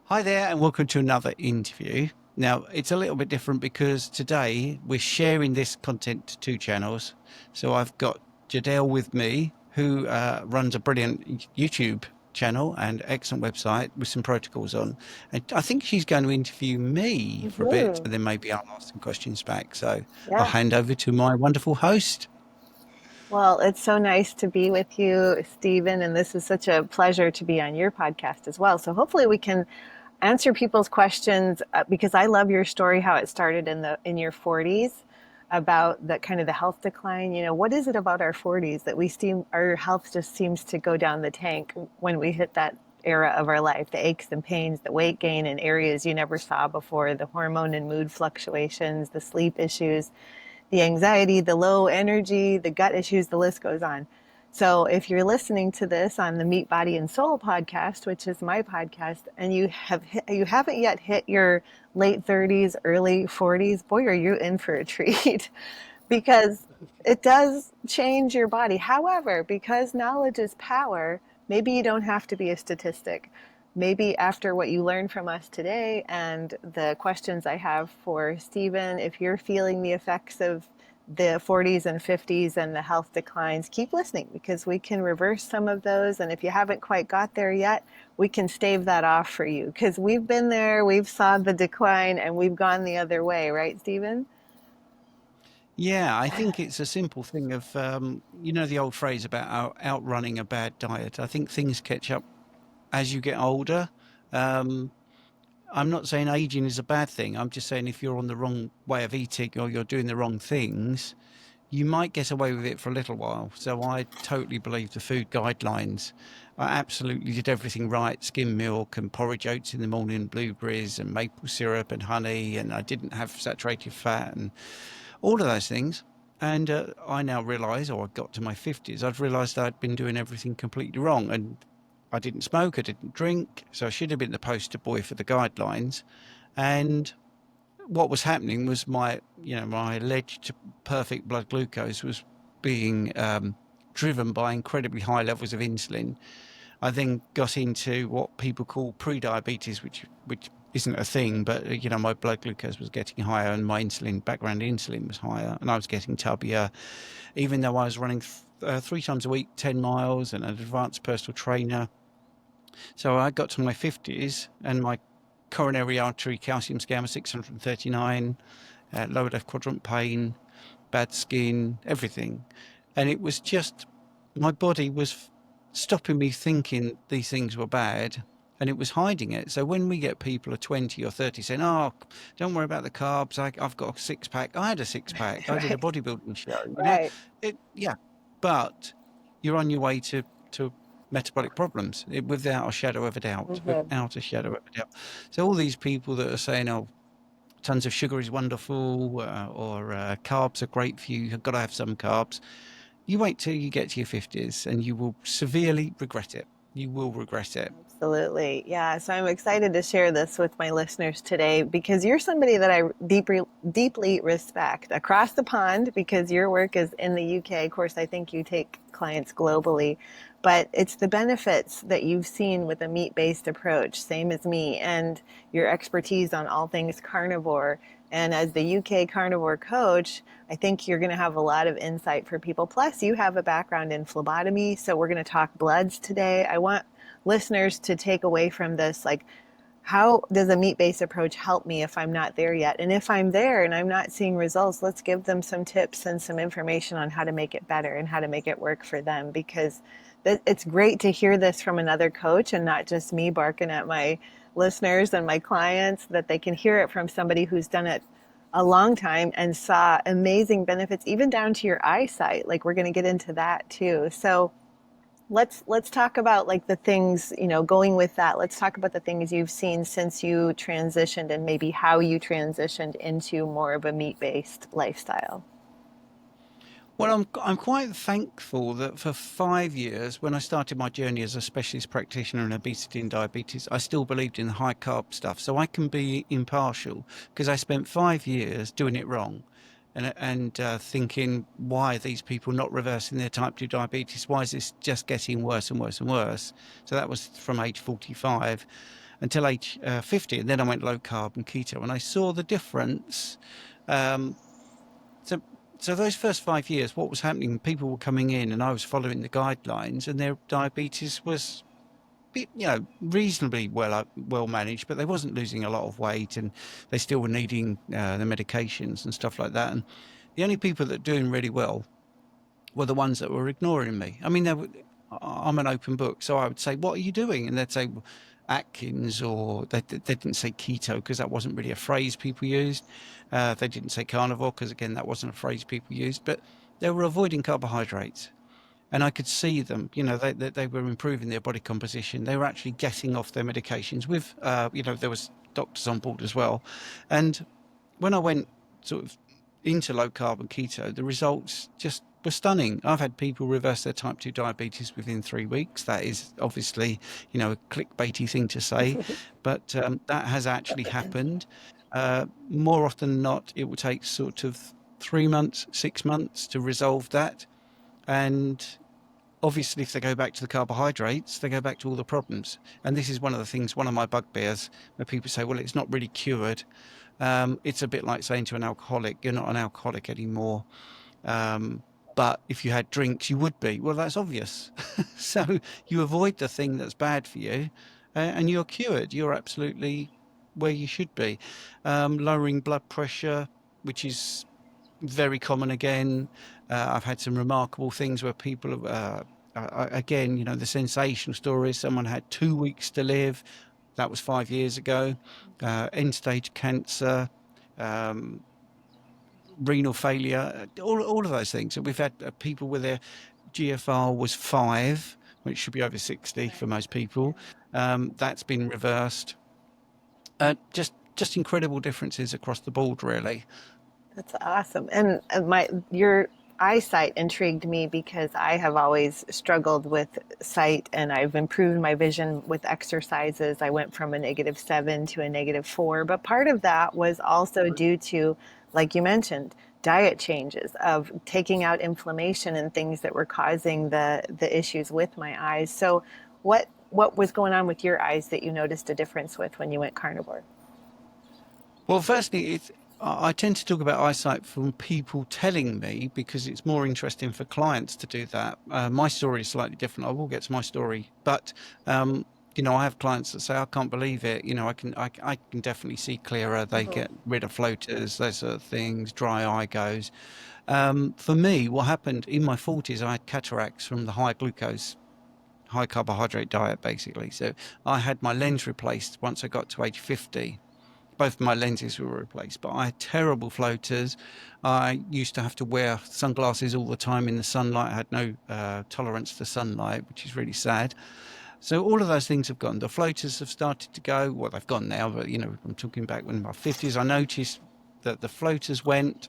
Hi there, and welcome to another interview. Now, it's a little bit different because today we're sharing this content to two channels. So I've got Jodelle with me, who runs a brilliant YouTube channel and excellent website with some protocols on. And I think she's going to interview me for a bit, Hmm. and then maybe I'll ask some questions back. So I'll Yeah. hand over to my wonderful host. Well, it's so nice to be with you, Stephen, and this is such a pleasure to be on your podcast as well. So hopefully we can answer people's questions because I love your story, how it started in your 40s about the kind of the health decline. What is it about our 40s that we seem our health just seems to go down the tank when we hit that era of our life, the aches and pains, the weight gain in areas you never saw before, the hormone and mood fluctuations, the sleep issues, the anxiety, the low energy, the gut issues, the list goes on. So if you're listening to this on the Meat, Body, and Soul podcast, which is my podcast, and you haven't yet hit your late 30s, early 40s, boy, are you in for a treat because it does change your body. However, because knowledge is power, maybe you don't have to be a statistic. Maybe after what you learned from us today and the questions I have for Stephen, if you're feeling the effects of the 40s and 50s and the health declines, keep listening because we can reverse some of those. And if you haven't quite got there yet, we can stave that off for you because we've been there, we've saw the decline, and we've gone the other way, right, Stephen? Yeah, I think it's a simple thing of, the old phrase about outrunning a bad diet. I think things catch up as you get older. Um, I'm not saying aging is a bad thing. I'm just saying if you're on the wrong way of eating or you're doing the wrong things, you might get away with it for a little while. So I totally believe the food guidelines. I absolutely did everything right: skim milk and porridge oats in the morning, blueberries and maple syrup and honey, and I didn't have saturated fat and all of those things. And I now realise, or I got to my 50s, I'd realised I'd been doing everything completely wrong. And I didn't smoke, I didn't drink, so I should have been the poster boy for the guidelines. And what was happening was my alleged perfect blood glucose was being driven by incredibly high levels of insulin. I then got into what people call pre-diabetes, which isn't a thing, but my blood glucose was getting higher and my background insulin was higher, and I was getting tubbier, even though I was running 3 times a week, 10 miles, and an advanced personal trainer. So I got to my 50s, and my coronary artery calcium scan was 639, lower left quadrant pain, bad skin, everything. And it was just, my body was stopping me thinking these things were bad, and it was hiding it. So when we get people of 20 or 30 saying, "Oh, don't worry about the carbs, I've got a six pack." I had a six pack. I did a Right. bodybuilding show, Right. yeah. But you're on your way to metabolic problems, without a shadow of a doubt, Mhm. without a shadow of a doubt. So all these people that are saying, "Oh, tons of sugar is wonderful," or carbs are great for you. You've got to have some carbs. You wait till you get to your 50s and you will severely regret it. You will regret it. Absolutely. Yeah. So I'm excited to share this with my listeners today because you're somebody that I deeply respect across the pond because your work is in the UK. Of course, I think you take clients globally, but it's the benefits that you've seen with a meat-based approach, same as me, and your expertise on all things carnivore. And as the UK carnivore coach, I think you're going to have a lot of insight for people. Plus, you have a background in phlebotomy, so we're going to talk bloods today. I want listeners to take away from this, like, how does a meat-based approach help me if I'm not there yet? And if I'm there and I'm not seeing results, let's give them some tips and some information on how to make it better and how to make it work for them, because it's great to hear this from another coach and not just me barking at my listeners and my clients, that they can hear it from somebody who's done it a long time and saw amazing benefits, even down to your eyesight. Like, we're going to get into that too. So let's talk about, like, the things, going with that. Let's talk about the things you've seen since you transitioned and maybe how you transitioned into more of a meat-based lifestyle. Well, I'm quite thankful that for 5 years, when I started my journey as a specialist practitioner in obesity and diabetes, I still believed in the high carb stuff. So I can be impartial because I spent 5 years doing it wrong, and thinking, why are these people not reversing their type 2 diabetes? Why is this just getting worse and worse and worse? So that was from age 45. until age 50, and then I went low carb and keto, and I saw the difference. Um, so, so those first 5 years, what was happening? People were coming in, and I was following the guidelines, and their diabetes was, reasonably well managed, but they wasn't losing a lot of weight, and they still were needing the medications and stuff like that. And the only people that were doing really well were the ones that were ignoring me. I mean, I'm an open book, so I would say, "What are you doing?" And they'd say, well, Atkins, or they didn't say keto because that wasn't really a phrase people used. They didn't say carnivore because, again, that wasn't a phrase people used. But they were avoiding carbohydrates, and I could see them. They were improving their body composition. They were actually getting off their medications. With there was doctors on board as well, and when I went sort of into low carb and keto, the results just were stunning. I've had people reverse their type 2 diabetes within 3 weeks. That is obviously, a clickbaity thing to say, but that has actually happened. More often than not, it will take sort of 3 months, 6 months to resolve that. And obviously, if they go back to the carbohydrates, they go back to all the problems. And this is one of my bugbears, where people say, well, it's not really cured. It's a bit like saying to an alcoholic, you're not an alcoholic anymore. But if you had drinks, you would be. Well, that's obvious. So you avoid the thing that's bad for you, and you're cured. You're absolutely where you should be. Lowering blood pressure, which is very common again. I've had some remarkable things where people, again, the sensational stories. Someone had 2 weeks to live. That was 5 years ago. End-stage cancer, renal failure, all of those things. So we've had people with their GFR was 5, which should be over 60 for most people. That's been reversed. Just incredible differences across the board, really. That's awesome. And your eyesight intrigued me because I have always struggled with sight, and I've improved my vision with exercises. I went from a -7 to a -4, but part of that was also due to, like you mentioned, diet changes of taking out inflammation and things that were causing the issues with my eyes. So what was going on with your eyes that you noticed a difference with when you went carnivore? Well, firstly, I tend to talk about eyesight from people telling me because it's more interesting for clients to do that. My story is slightly different. I will get to my story, but I have clients that say, "I can't believe it. I can definitely see clearer. They get rid of floaters, those sort of things. Dry eye goes." For me, what happened in my 40s, I had cataracts from the high glucose, high carbohydrate diet, basically. So I had my lens replaced once I got to age 50. Both my lenses were replaced, but I had terrible floaters. I used to have to wear sunglasses all the time in the sunlight. I had no tolerance to sunlight, which is really sad. So all of those things have gone. The floaters have started to go. Well, they've gone now, but I'm talking back when in my 50s. I noticed that the floaters went.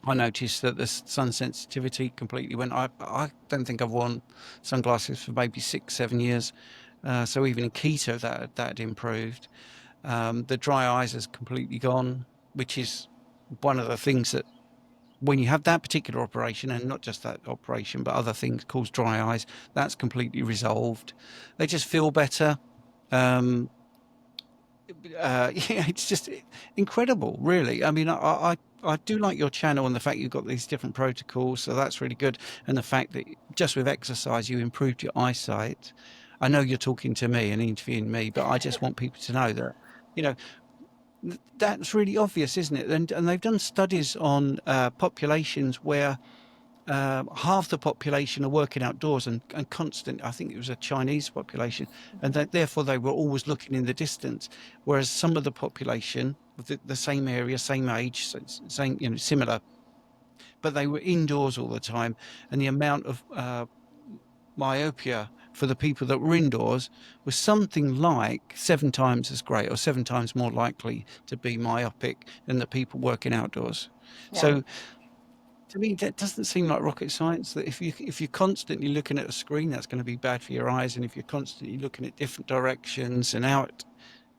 I noticed that the sun sensitivity completely went. I don't think I've worn sunglasses for maybe 6-7 years. So even in keto, that had improved. The dry eyes has completely gone, which is one of the things that when you have that particular operation, and not just that operation, but other things cause dry eyes, that's completely resolved. They just feel better. It's just incredible, really. I mean, I do like your channel and the fact you've got these different protocols, so that's really good. And the fact that just with exercise, you improved your eyesight. I know you're talking to me and interviewing me, but I just want people to know that, you know, that's really obvious, isn't it? And they've done studies on populations where half the population are working outdoors and constant. I think it was a Chinese population, and that therefore they were always looking in the distance. Whereas some of the population, the same area, same age, same, similar, but they were indoors all the time, and the amount of myopia for the people that were indoors was something like 7 times as great, or 7 times more likely to be myopic than the people working outdoors. Yeah. So to me, that doesn't seem like rocket science. That if you're constantly looking at a screen, that's going to be bad for your eyes, and if you're constantly looking at different directions and out,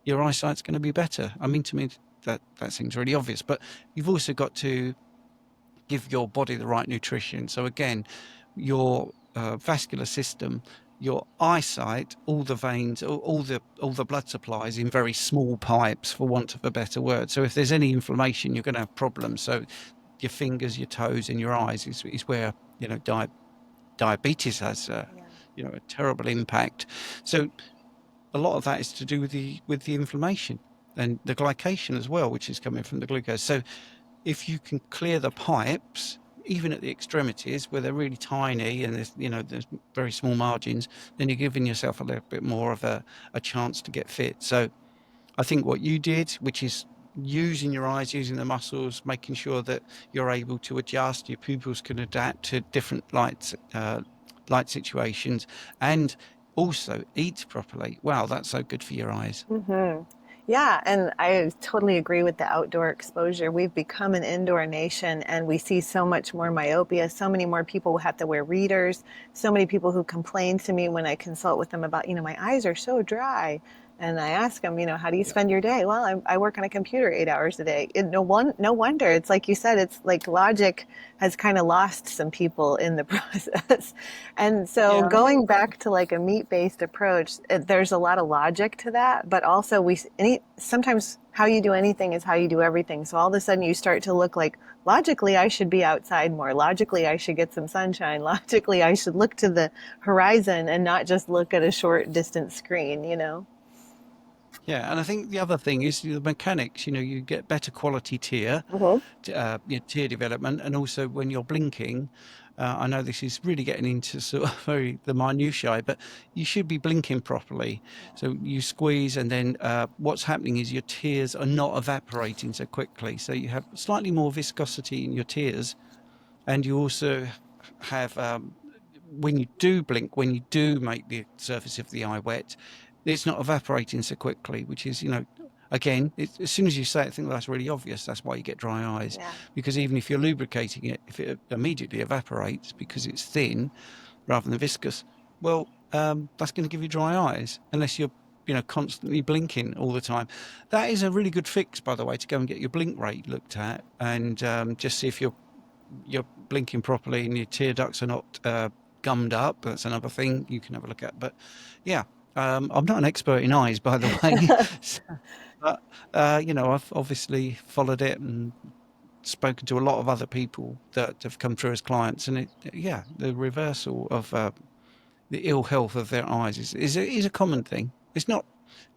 your eyesight's going to be better. I mean, to me, that seems really obvious. But you've also got to give your body the right nutrition. So again, your vascular system your eyesight, all the veins, all the blood supply is in very small pipes, for want of a better word. So if there's any inflammation, you're going to have problems. So your fingers, your toes, and your eyes is where, you know, diabetes has you know, a terrible impact. So a lot of that is to do with the inflammation and the glycation as well, which is coming from the glucose. So if you can clear the pipes, even at the extremities where they're really tiny and there's, you know, there's very small margins, then you're giving yourself a little bit more of a chance to get fit. So I think what you did, which is using your eyes, using the muscles, making sure that you're able to adjust, your pupils can adapt to different light situations, and also eat properly. Wow, that's so good for your eyes. Mm-hmm. Yeah, and I totally agree with the outdoor exposure. We've become an indoor nation and we see so much more myopia, so many more people who have to wear readers, so many people who complain to me when I consult with them about, my eyes are so dry. And I ask them, how do you Yeah. spend your day? Well, I work on a computer 8 hours a day. No wonder. It's like you said, it's like logic has kind of lost some people in the process. And so Yeah. going back to like a meat-based approach, there's a lot of logic to that, but also sometimes how you do anything is how you do everything. So all of a sudden you start to look like, logically I should be outside more. Logically I should get some sunshine. Logically I should look to the horizon and not just look at a short distance screen. Yeah, and I think the other thing is the mechanics. You know, you get better quality tear, Mm-hmm. your tear development, and also when you're blinking. I know this is really getting into sort of the minutiae, but you should be blinking properly. So you squeeze, and then what's happening is your tears are not evaporating so quickly. So you have slightly more viscosity in your tears, and you also have when you do blink, when you do make the surface of the eye wet, it's not evaporating so quickly, which is, again, as soon as you say it, I think that's really obvious. That's why you get dry eyes, Yeah. because even if you're lubricating it, if it immediately evaporates because it's thin rather than viscous, well, that's going to give you dry eyes unless you're, constantly blinking all the time. That is a really good fix, by the way, to go and get your blink rate looked at and just see if you're blinking properly and your tear ducts are not gummed up. That's another thing you can have a look at. But yeah, I'm not an expert in eyes, by the way. But I've obviously followed it and spoken to a lot of other people that have come through as clients, and the reversal of the ill health of their eyes is a common thing. It's not,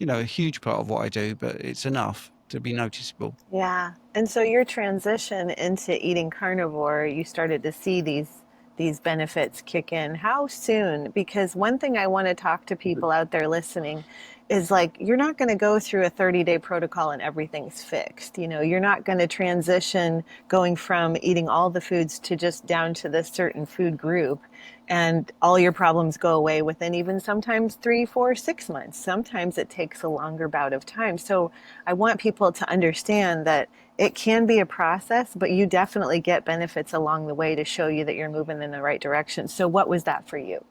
a huge part of what I do, but it's enough to be noticeable. Yeah. And so your transition into eating carnivore, you started to see these benefits kick in. How soon? Because one thing I want to talk to people out there listening is like you're not going to go through a 30-day protocol and everything's fixed. You're not going to transition going from eating all the foods to just down to this certain food group and all your problems go away within even sometimes 3, 4, 6 months. Sometimes it takes a longer bout of time. So I want people to understand that it can be a process, but you definitely get benefits along the way to show you that you're moving in the right direction. So what was that for you?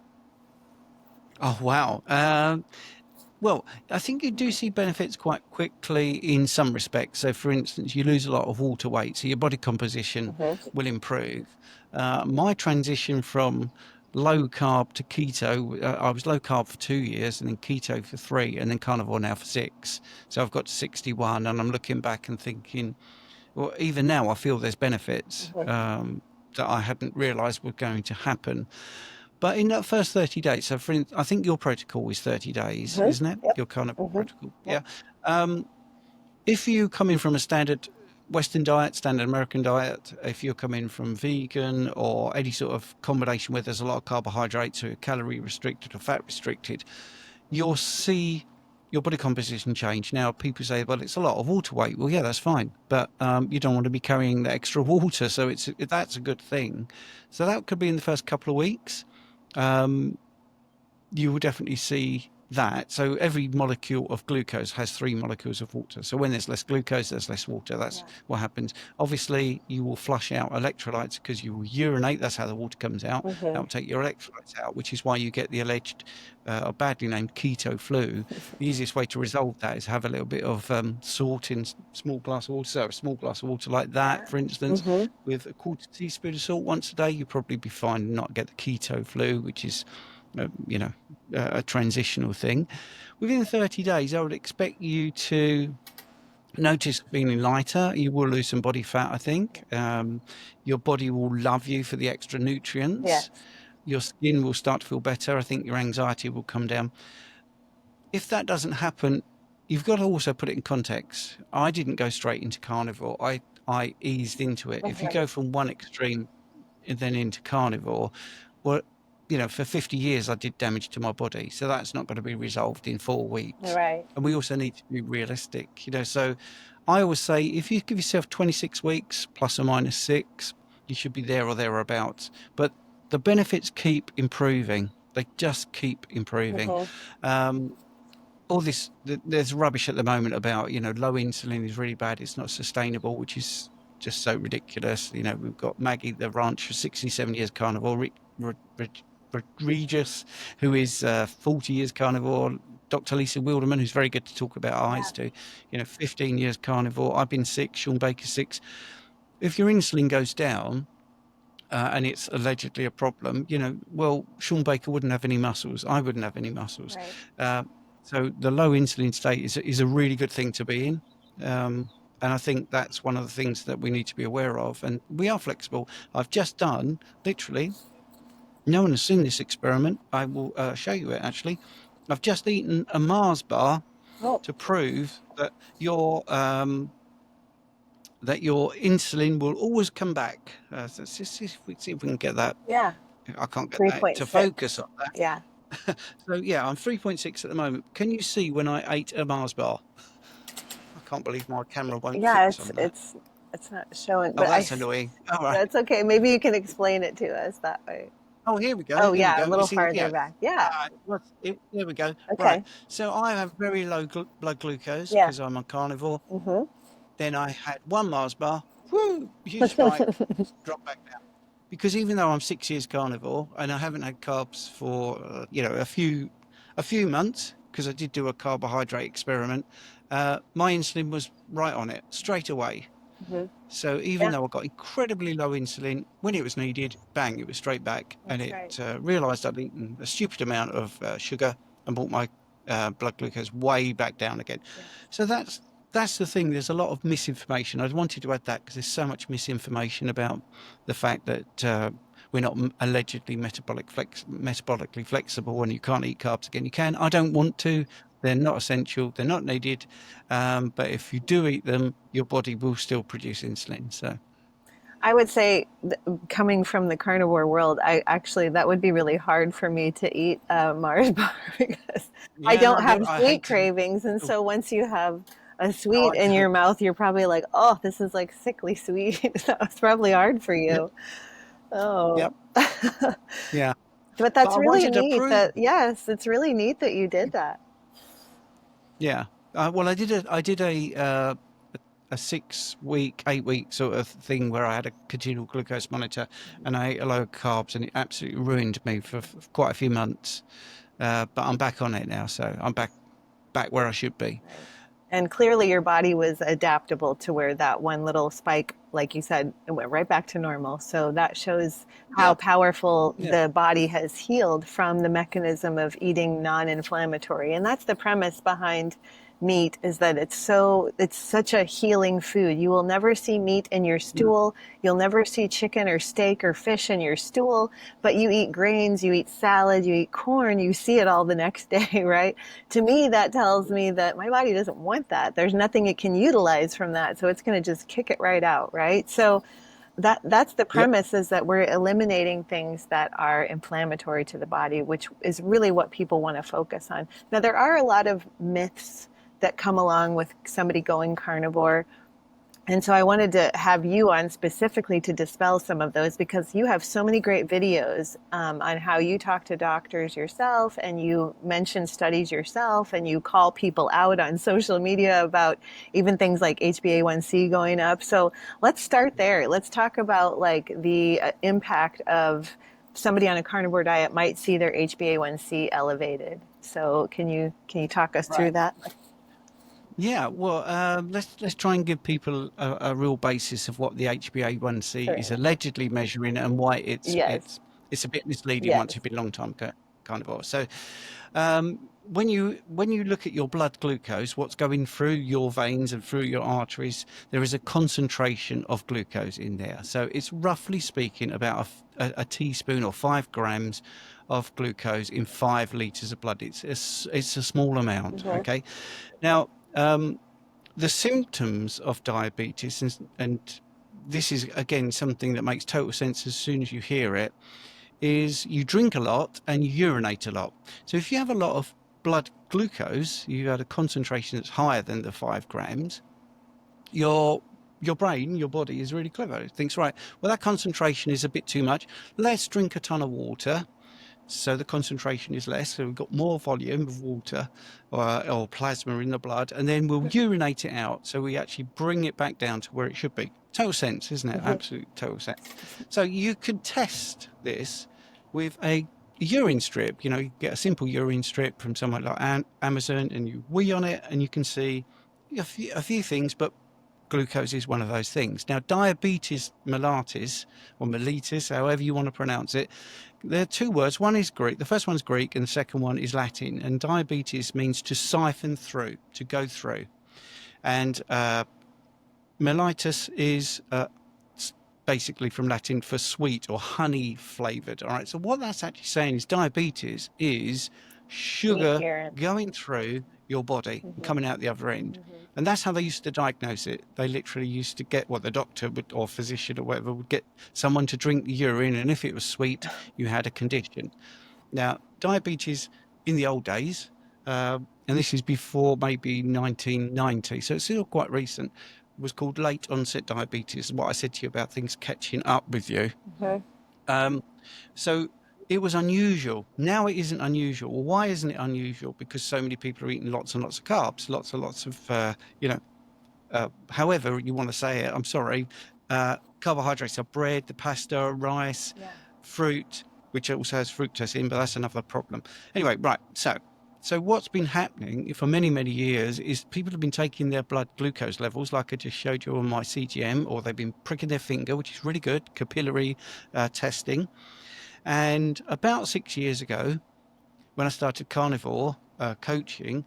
Oh, wow. Well, I think you do see benefits quite quickly in some respects. So, for instance, you lose a lot of water weight, so your body composition Mm-hmm. will improve. My transition from low carb to keto, I was low carb for 2 years and then keto for 3 and then carnivore now for 6. So I've got to 61 and I'm looking back and thinking, well, even now I feel there's benefits that I hadn't realized were going to happen. But in that first 30 days, so I think your protocol is 30 days, Mm-hmm. isn't it? Yep. Your kind of Mm-hmm. protocol. Yep. Yeah. If you come in from a standard Western diet, standard American diet, if you're coming from vegan or any sort of combination where there's a lot of carbohydrates or calorie restricted or fat restricted, you'll see your body composition change. Now, people say, well, it's a lot of water weight. Well, yeah, that's fine. But you don't want to be carrying the extra water. So that's a good thing. So that could be in the first couple of weeks. You will definitely see that. So every molecule of glucose has 3 molecules of water. So when there's less glucose, there's less water. That's what happens. Obviously, you will flush out electrolytes because you will urinate. That's how the water comes out. That will take your electrolytes out, which is why you get the alleged or badly named keto flu. The easiest way to resolve that is have a little bit of salt in small glass of water. So a small glass of water like that, for instance, Mm-hmm. with a quarter teaspoon of salt once a day, you'll probably be fine and not get the keto flu, which is a transitional thing. Within 30 days, I would expect you to notice feeling lighter. You will lose some body fat, I think. Your body will love you for the extra nutrients. Yes. Your skin will start to feel better. I think your anxiety will come down. If that doesn't happen, you've got to also put it in context. I didn't go straight into carnivore. I eased into it. If you go from one extreme and then into carnivore, well, for 50 years I did damage to my body. So that's not going to be resolved in 4 weeks. Right. And we also need to be realistic, so I always say if you give yourself 26 weeks plus or minus 6, you should be there or thereabouts. But the benefits keep improving. They just keep improving. All this, there's rubbish at the moment about, low insulin is really bad. It's not sustainable, which is just so ridiculous. We've got Maggie, the ranch, for 67 years carnivore, Regis, who is 40 years carnivore, Dr. Lisa Wilderman, who's very good to talk about eyes to, 15 years carnivore. I've been 6, Sean Baker's 6. If your insulin goes down, and it's allegedly a problem, well, Sean Baker wouldn't have any muscles. I wouldn't have any muscles. Right. So the low insulin state is a really good thing to be in. And I think that's one of the things that we need to be aware of. And we are flexible. I've just done, literally, no one has seen this experiment. I will show you it, actually. I've just eaten a Mars bar to prove that your insulin will always come back. So let's see if we can get that. Yeah. I can't get that to 3.6. focus on that. Yeah. So yeah, I'm 3.6 at the moment. Can you see when I ate a Mars bar? I can't believe my camera won't fix on that. It's not showing. Oh, that's annoying. All right. That's okay. Maybe you can explain it to us that way. Oh, here we go. Oh, Here yeah, we go. a little You see, farther back. Yeah. There we go. Okay. Right. So I have very low blood glucose because I'm a carnivore. Then I had one Mars bar. Woo! Huge spike. Drop back down. Because even though I'm 6 years carnivore and I haven't had carbs for a few months, because I did do a carbohydrate experiment, my insulin was right on it straight away. So even though I got incredibly low insulin, when it was needed, bang, it was straight back. That's and right. it realised I'd eaten a stupid amount of sugar and brought my blood glucose way back down again. So that's the thing. There's a lot of misinformation. I wanted to add that because there's so much misinformation about the fact that we're not allegedly metabolically flexible and you can't eat carbs again. You can. I don't want to. They're not essential. They're not needed. But if you do eat them, your body will still produce insulin. So I would say, coming from the carnivore world, that would be really hard for me to eat a Mars bar because I don't have sweet cravings. And so once you have a sweet in your mouth, you're probably like, oh, this is like sickly sweet. So it's probably hard for you. Oh. Yep. Yeah. But that's really neat. Yes, it's really neat that you did that. Yeah. Well, I did a 6 week, 8 week sort of thing where I had a continual glucose monitor and I ate a low carbs, and it absolutely ruined me for quite a few months. But I'm back on it now, so I'm back where I should be. And clearly your body was adaptable to where that one little spike, like you said, it went right back to normal. So that shows how powerful the body has healed from the mechanism of eating non-inflammatory. And that's the premise behind meat, is that it's such a healing food. You will never see meat in your stool. You'll never see chicken or steak or fish in your stool, but you eat grains, you eat salad, you eat corn, you see it all the next day, right? To me, that tells me that my body doesn't want that. There's nothing it can utilize from that. So it's going to just kick it right out, right? So that's the premise, is that we're eliminating things that are inflammatory to the body, which is really what people want to focus on. Now, there are a lot of myths that come along with somebody going carnivore. And so I wanted to have you on specifically to dispel some of those, because you have so many great videos on how you talk to doctors yourself, and you mention studies yourself, and you call people out on social media about even things like HbA1c going up. So let's start there. Let's talk about like the impact of somebody on a carnivore diet might see their HbA1c elevated. So can you talk us through that? Yeah, well, let's try and give people a real basis of what the HbA1c is allegedly measuring and why it's a bit misleading once you've been a long time carnivore. So when you look at your blood glucose, what's going through your veins and through your arteries, there is a concentration of glucose in there. So it's roughly speaking about a teaspoon or 5 grams of glucose in 5 liters of blood. It's a small amount. Okay. Now, the symptoms of diabetes, and this is again something that makes total sense as soon as you hear it, is you drink a lot and you urinate a lot. So if you have a lot of blood glucose, you have a concentration that's higher than the 5 grams, your brain, your body is really clever. It thinks, right, well, that concentration is a bit too much. Let's drink a ton of water. So the concentration is less. So we've got more volume of water or plasma in the blood, and then we'll urinate it out. So we actually bring it back down to where it should be. Total sense, isn't it? Absolute total sense. So you can test this with a urine strip. You know, you get a simple urine strip from somewhere like Amazon, and you wee on it, and you can see a few things, but glucose is one of those things. Now, diabetes mellitus, or mellitus, however you want to pronounce it, there are 2 words. One is Greek. The first one's Greek, and the second one is Latin. And diabetes means to siphon through, to go through. And mellitus is basically from Latin for sweet or honey flavored. All right. So what that's actually saying is diabetes is sugar going through your body, coming out the other end. And that's how they used to diagnose it. They literally used to get the doctor would, or physician or whatever, would get someone to drink the urine, and if it was sweet, you had a condition. Now, diabetes in the old days, and this is before maybe 1990, so it's still quite recent, was called late onset diabetes. What I said to you about things catching up with you. So it was unusual. Now it isn't unusual. Well, why isn't it unusual? Because so many people are eating lots and lots of carbs, lots and lots of, however you want to say it, I'm sorry. Carbohydrates are bread, the pasta, rice, fruit, which also has fructose in, but that's another problem. Anyway, right. So what's been happening for many, many years is people have been taking their blood glucose levels, like I just showed you on my CGM, or they've been pricking their finger, which is really good, capillary testing. And about 6 years ago, when I started Carnivore Coaching,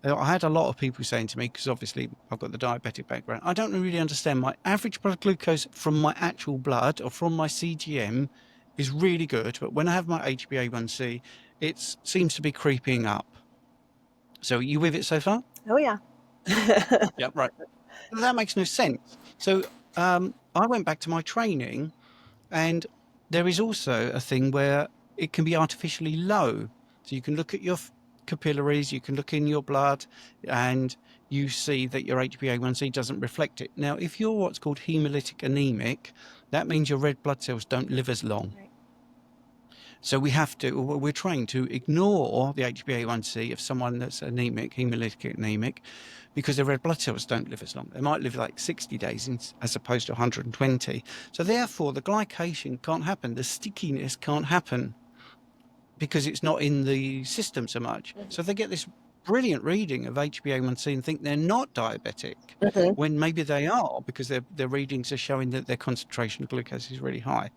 I had a lot of people saying to me, because obviously I've got the diabetic background, I don't really understand. My average blood glucose from my actual blood or from my CGM is really good, but when I have my HbA1c, it seems to be creeping up. So are you with it so far? Oh, yeah. Yeah, right. That makes no sense. So I went back to my training, and there is also a thing where it can be artificially low. So you can look at your capillaries, you can look in your blood, and you see that your HbA1c doesn't reflect it. Now, if you're what's called hemolytic anemic, that means your red blood cells don't live as long. Right. So we're trained to ignore the HbA1c of someone that's anemic, hemolytic anemic, because their red blood cells don't live as long. They might live like 60 days as opposed to 120. So therefore, the glycation can't happen. The stickiness can't happen because it's not in the system so much. So they get this brilliant reading of HbA1c and think they're not diabetic, when maybe they are, because their readings are showing that their concentration of glucose is really high.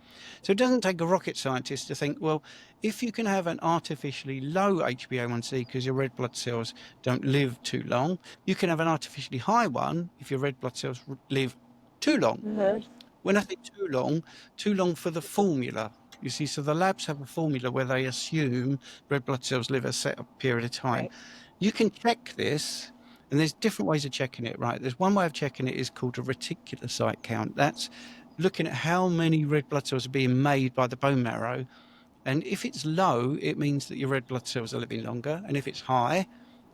So it doesn't take a rocket scientist to think, well, if you can have an artificially low HbA1c because your red blood cells don't live too long, you can have an artificially high one if your red blood cells live too long. When I think too long for the formula. You see, so the labs have a formula where they assume red blood cells live a set period of time. Right. You can check this, and there's different ways of checking it, right? There's one way of checking it is called a reticulocyte count. That's looking at how many red blood cells are being made by the bone marrow. And if it's low, it means that your red blood cells are living longer. And if it's high,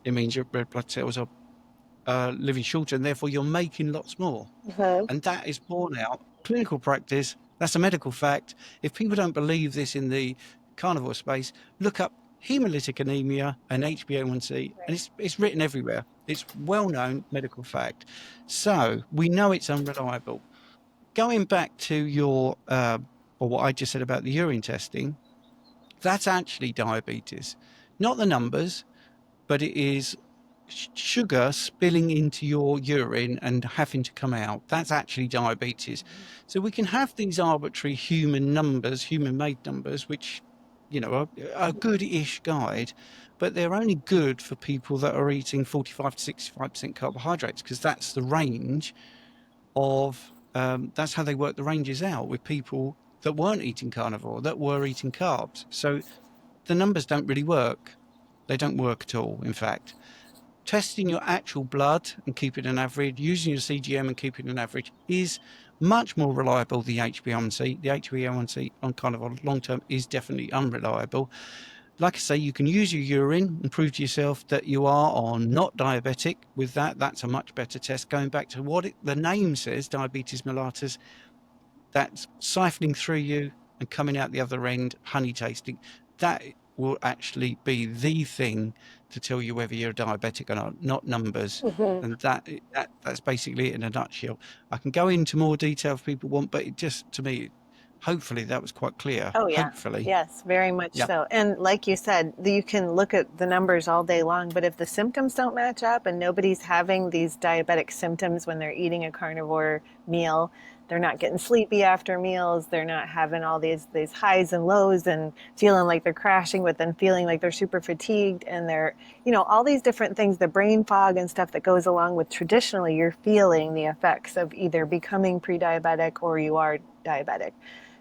it means your red blood cells are living shorter, and therefore you're making lots more. And that is borne out. Clinical practice, that's a medical fact. If people don't believe this in the carnivore space, look up hemolytic anemia and HbA1c, and it's written everywhere. It's well-known medical fact. So we know it's unreliable. Going back to your, or what I just said about the urine testing, that's actually diabetes. Not the numbers, but it is sugar spilling into your urine and having to come out. That's actually diabetes. So we can have these arbitrary human numbers, human-made numbers, which a good-ish guide, but they're only good for people that are eating 45 to 65% carbohydrates, because that's the range of, that's how they work the ranges out with people that weren't eating carnivore, that were eating carbs. So the numbers don't really work. They don't work at all, in fact. Testing your actual blood and keeping an average, using your CGM and keeping an average, is much more reliable than the HbA1c. The HbA1c on carnivore long term is definitely unreliable. Like I say, you can use your urine and prove to yourself that you are or not diabetic with that. That's a much better test. Going back to what the name says, diabetes mellitus, that's siphoning through you and coming out the other end, honey tasting. That will actually be the thing to tell you whether you're diabetic or not numbers. And that's basically it in a nutshell. I can go into more detail if people want, but it just, to me, hopefully that was quite clear. Oh, yeah. Hopefully. Yes, very much Yeah. so. And like you said, you can look at the numbers all day long, but if the symptoms don't match up and nobody's having these diabetic symptoms when they're eating a carnivore meal, they're not getting sleepy after meals, they're not having all these highs and lows and feeling like they're crashing, but then feeling like they're super fatigued, and they're, all these different things, the brain fog and stuff that goes along with traditionally you're feeling the effects of either becoming pre-diabetic or you are diabetic.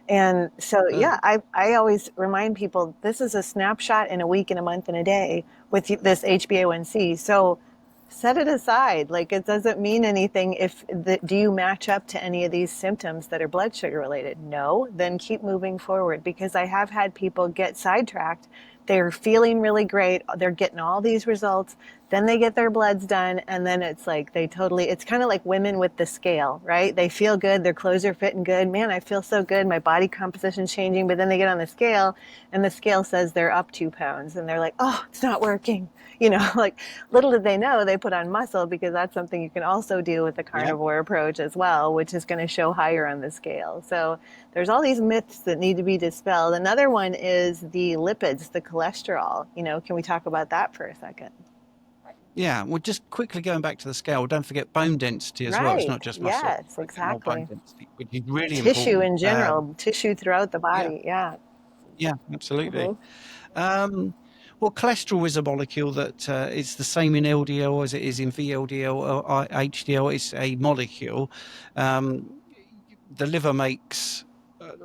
And so, yeah, I always remind people this is a snapshot in a week, in a month, in a day with this HbA1c. So set it aside. Like, it doesn't mean anything if do you match up to any of these symptoms that are blood sugar related? No, then keep moving forward, because I have had people get sidetracked. They're feeling really great. They're getting all these results. Then they get their bloods done. And then it's like it's kind of like women with the scale, right? They feel good. Their clothes are fitting good. Man, I feel so good. My body composition's changing. But then they get on the scale and the scale says they're up 2 pounds. And they're like, oh, it's not working. Like, little did they know they put on muscle, because that's something you can also do with the carnivore approach as well, which is going to show higher on the scale. So there's all these myths that need to be dispelled. Another one is the lipids, the cholesterol. Can we talk about that for a second? Yeah, well, just quickly going back to the scale, don't forget bone density as well. It's not just muscle. Yes, exactly. Bone density, which is really tissue important. In general, tissue throughout the body. Yeah. Yeah, absolutely. Well, cholesterol is a molecule that it's the same in LDL as it is in VLDL or HDL. It's a molecule. The liver makes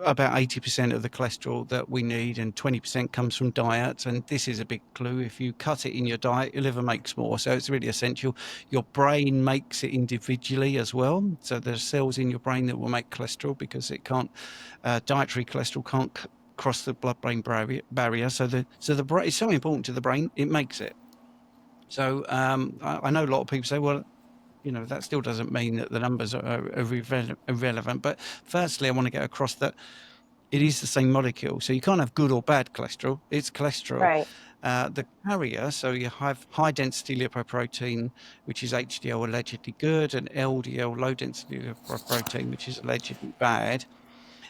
about 80% of the cholesterol that we need, and 20% comes from diet. And this is a big clue. If you cut it in your diet, your liver makes more. So it's really essential. Your brain makes it individually as well. So there's cells in your brain that will make cholesterol, because it can't, dietary cholesterol can't cross the blood-brain barrier. So the brain is so important to the brain, it makes it. So I know a lot of people say, well, that still doesn't mean that the numbers are irrelevant. But firstly, I want to get across that it is the same molecule. So you can't have good or bad cholesterol. It's cholesterol. Right. The carrier, so you have high density lipoprotein, which is HDL, allegedly good, and LDL, low density lipoprotein, which is allegedly bad.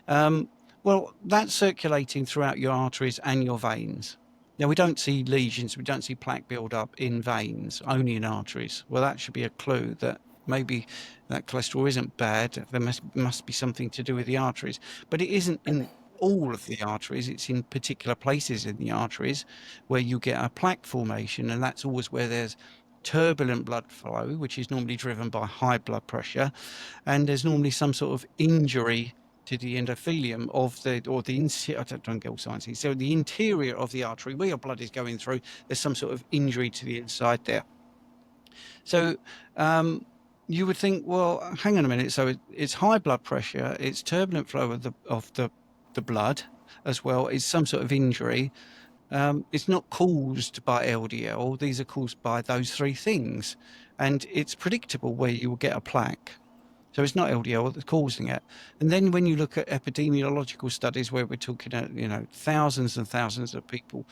Well, that's circulating throughout your arteries and your veins. Now, we don't see lesions, we don't see plaque build-up in veins, only in arteries. Well, that should be a clue that maybe that cholesterol isn't bad. There must be something to do with the arteries. But it isn't in all of the arteries. It's in particular places in the arteries where you get a plaque formation, and that's always where there's turbulent blood flow, which is normally driven by high blood pressure, and there's normally some sort of injury to the endothelium of I don't get all sciencey. So the interior of the artery where your blood is going through, there's some sort of injury to the inside there. So you would think, well, hang on a minute. So it's high blood pressure, it's turbulent flow of the blood as well. It's some sort of injury. It's not caused by LDL. These are caused by those three things, and it's predictable where you will get a plaque. So it's not LDL that's causing it. And then when you look at epidemiological studies where we're talking at, thousands and thousands of people,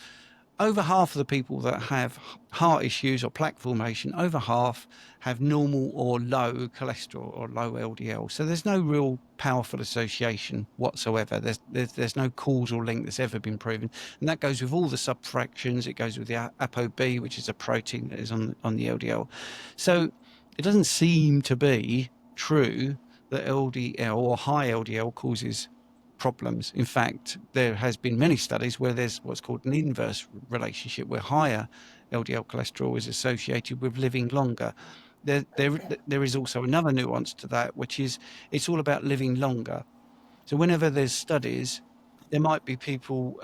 over half of the people that have heart issues or plaque formation, over half have normal or low cholesterol or low LDL. So there's no real powerful association whatsoever. There's no causal link that's ever been proven. And that goes with all the subfractions. It goes with the ApoB, which is a protein that is on the LDL. So it doesn't seem to be true that LDL or high LDL causes problems. In fact, there has been many studies where there's what's called an inverse relationship, where higher LDL cholesterol is associated with living longer. There is also another nuance to that, which is it's all about living longer. So whenever there's studies, there might be people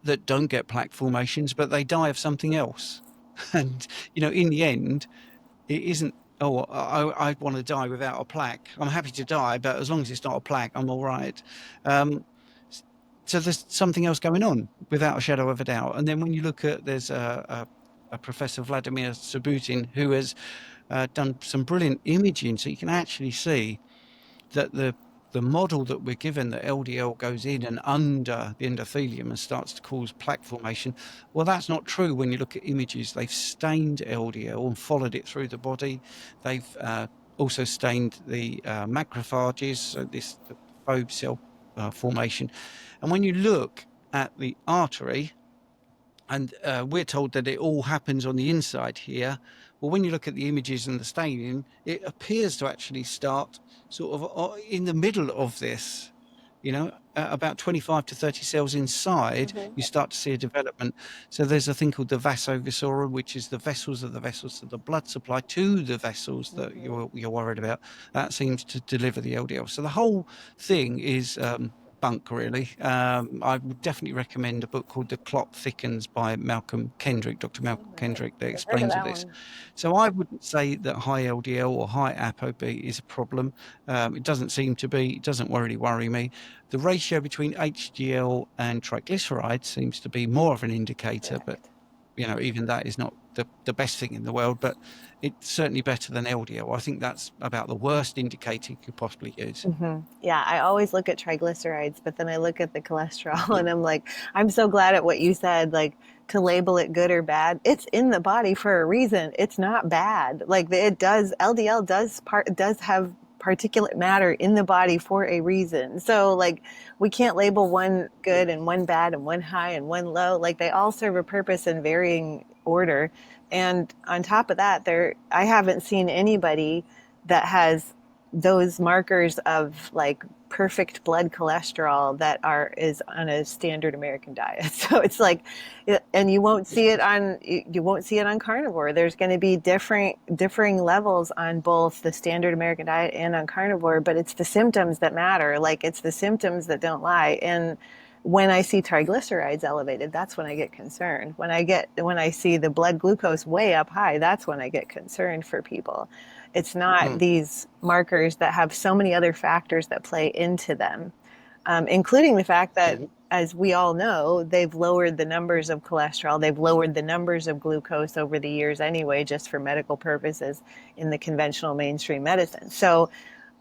that don't get plaque formations, but they die of something else. And, in the end, it isn't, oh, I want to die without a plaque. I'm happy to die, but as long as it's not a plaque, I'm all right. So there's something else going on, without a shadow of a doubt. And then when you look at, there's a Professor Vladimir Subutin who has done some brilliant imaging, so you can actually see that the model that we're given, that LDL goes in and under the endothelium and starts to cause plaque formation, well, that's not true when you look at images. They've stained LDL and followed it through the body. They've also stained the macrophages, so this the phobe cell formation. And when you look at the artery, and we're told that it all happens on the inside here. Well, when you look at the images and the staining, it appears to actually start sort of in the middle of this, about 25 to 30 cells inside, you start to see a development. So there's a thing called the vasoviscera, which is the vessels of the vessels, so the blood supply to the vessels that you're worried about. That seems to deliver the LDL. So the whole thing is bunk, really. I would definitely recommend a book called The Clot Thickens by Malcolm Kendrick, Dr. Malcolm Kendrick, that explains all this. So I wouldn't say that high LDL or high ApoB is a problem. It doesn't seem to be. It doesn't really worry me. The ratio between HDL and triglycerides seems to be more of an indicator, but even that is not the best thing in the world, but it's certainly better than LDL. I think that's about the worst indicator you could possibly use. Yeah, I always look at triglycerides, but then I look at the cholesterol and I'm like, I'm so glad at what you said, like to label it good or bad. It's in the body for a reason. It's not bad. Like LDL does have particulate matter in the body for a reason. So like we can't label one good and one bad and one high and one low. Like they all serve a purpose in varying order. And on top of that, I haven't seen anybody that has those markers of like perfect blood cholesterol that is on a standard American diet. So it's like, and you won't see it on carnivore. There's going to be differing levels on both the standard American diet and on carnivore, but it's the symptoms that matter. Like it's the symptoms that don't lie. And when I see triglycerides elevated, that's when I get concerned. When I see the blood glucose way up high, that's when I get concerned for people. It's not these markers that have so many other factors that play into them, including the fact that, as we all know, they've lowered the numbers of cholesterol. They've lowered the numbers of glucose over the years anyway, just for medical purposes in the conventional mainstream medicine. So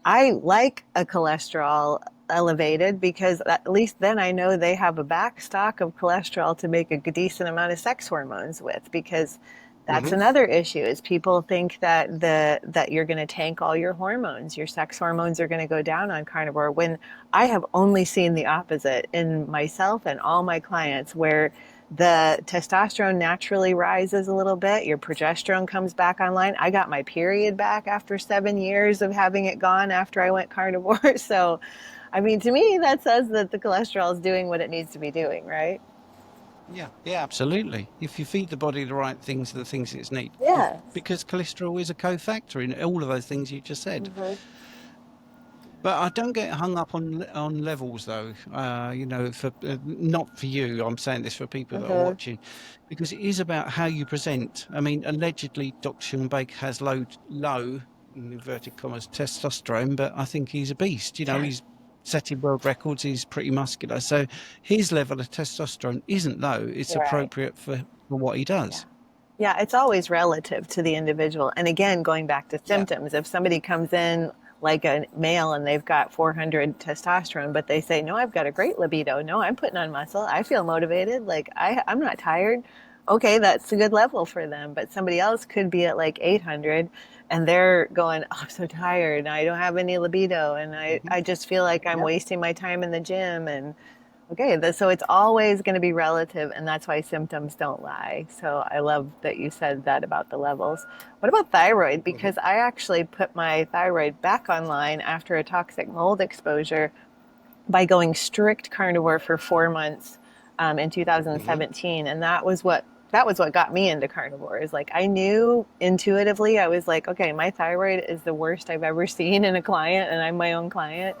I like a cholesterol elevated because at least then I know they have a back stock of cholesterol to make a decent amount of sex hormones with, because that's another issue is people think that you're going to tank all your hormones. Your sex hormones are going to go down on carnivore, when I have only seen the opposite in myself and all my clients, where the testosterone naturally rises a little bit. Your progesterone comes back online. I got my period back after 7 years of having it gone after I went carnivore. So, I mean, to me, that says that the cholesterol is doing what it needs to be doing, right? Yeah, absolutely. If you feed the body the right things, the things it needs. Yeah. Because cholesterol is a cofactor in all of those things you just said. But I don't get hung up on levels, though. Not for you. I'm saying this for people that are watching, because it is about how you present. I mean, allegedly, Dr. Sean Baker has low, in inverted commas, testosterone, but I think he's a beast. He's setting world records. He's pretty muscular, so his level of testosterone isn't low. It's appropriate for what he does. Yeah, it's always relative to the individual. And again, going back to symptoms, if somebody comes in like a male and they've got 400 testosterone, but they say, no, I've got a great libido. No, I'm putting on muscle. I feel motivated. Like I'm not tired. Okay, that's a good level for them. But somebody else could be at like 800 and they're going, oh, I'm so tired and I don't have any libido. And I just feel like I'm wasting my time in the gym. And okay, so it's always going to be relative, and that's why symptoms don't lie. So I love that you said that about the levels. What about thyroid? Because I actually put my thyroid back online after a toxic mold exposure, by going strict carnivore for 4 months in Hmm. 2017, and that was what got me into carnivore. Is like I knew intuitively, I was like, okay, my thyroid is the worst I've ever seen in a client, and I'm my own client.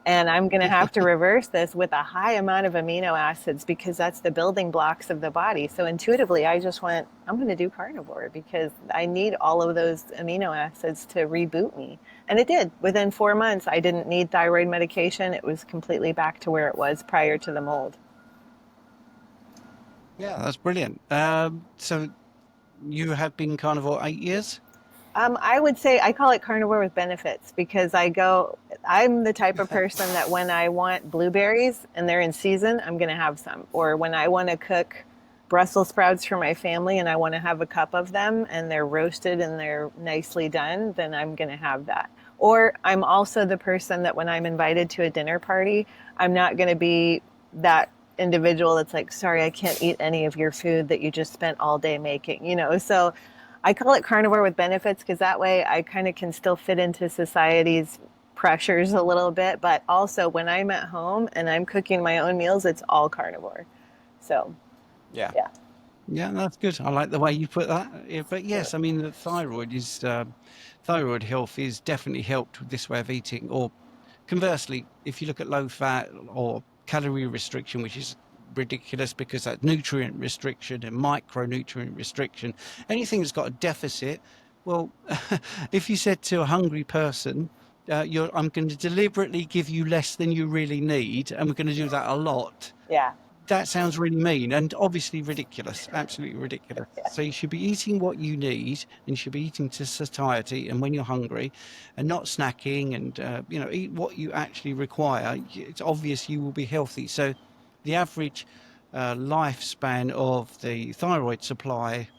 And I'm going to have to reverse this with a high amount of amino acids because that's the building blocks of the body. So intuitively, I just went, I'm going to do carnivore because I need all of those amino acids to reboot me. And it did. Within 4 months, I didn't need thyroid medication. It was completely back to where it was prior to the mold. Yeah, that's brilliant. So you have been carnivore 8 years? I would say I call it carnivore with benefits because I'm the type of person that when I want blueberries and they're in season, I'm going to have some. Or when I want to cook Brussels sprouts for my family and I want to have a cup of them and they're roasted and they're nicely done, then I'm going to have that. Or I'm also the person that when I'm invited to a dinner party, I'm not going to be that individual that's like, sorry, I can't eat any of your food that you just spent all day making. So I call it carnivore with benefits because that way I kind of can still fit into society's pressures a little bit. But also when I'm at home and I'm cooking my own meals, it's all carnivore. So, Yeah. yeah. Yeah, that's good. I like the way you put that. Yeah, but Yeah. yes, I mean, the thyroid health is definitely helped with this way of eating. Or conversely, if you look at low fat or calorie restriction, which is ridiculous because that's nutrient restriction and micronutrient restriction, anything that's got a deficit, well, if you said to a hungry person, I'm going to deliberately give you less than you really need, and we're going to do that a lot, Yeah. that sounds really mean and obviously ridiculous, absolutely ridiculous. Yeah. So you should be eating what you need, and you should be eating to satiety and when you're hungry, and not snacking, and eat what you actually require. It's obvious you will be healthy. So the average lifespan of the thyroid supply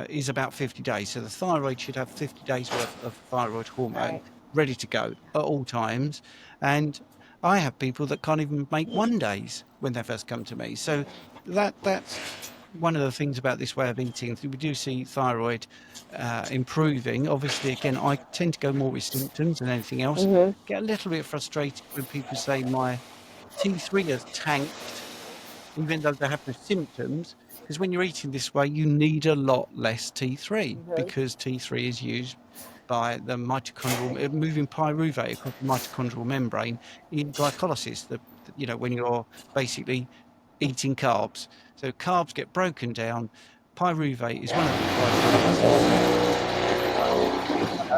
is about 50 days. So the thyroid should have 50 days worth of thyroid hormone Right. ready to go at all times. And I have people that can't even make 1 days when they first come to me. So that's one of the things about this way of eating. We do see thyroid improving. Obviously, again, I tend to go more with symptoms than anything else. Mm-hmm. Get a little bit frustrated when people say my T3 has tanked, even though they have no symptoms. Because when you're eating this way, you need a lot less T3 Mm-hmm. because T3 is used by the mitochondrial, moving pyruvate across the mitochondrial membrane in glycolysis. When you're basically eating carbs, so carbs get broken down. Pyruvate is one of the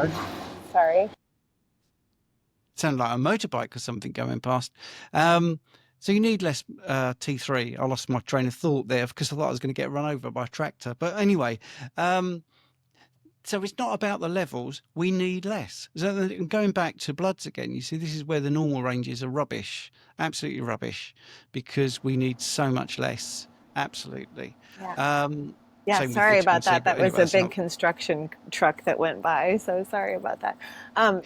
glycolysis. Sorry. Sound like a motorbike or something going past. So you need less T3. I lost my train of thought there because I thought I was going to get run over by a tractor. But anyway, so it's not about the levels. We need less. So going back to bloods again, you see, this is where the normal ranges are rubbish, absolutely rubbish, because we need so much less. Absolutely. Yeah. Yeah, Same with sorry vitamin about C, that. but That was anyway, a that's big not. construction truck that went by. So sorry about that.